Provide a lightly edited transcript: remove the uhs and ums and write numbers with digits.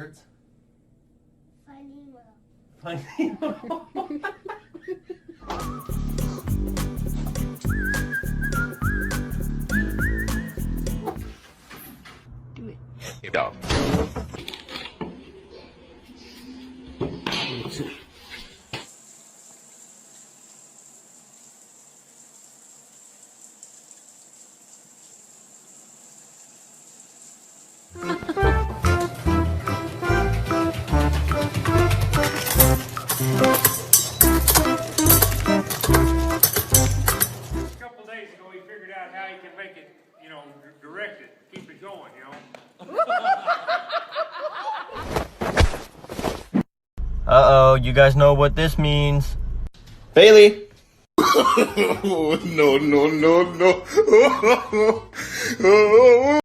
words? Finding well. Finding Do it. Yeah. Couple days ago, he figured out how he can make it, direct it, keep it going, Uh-oh, you guys know what this means. Bailey. No, no, no, no.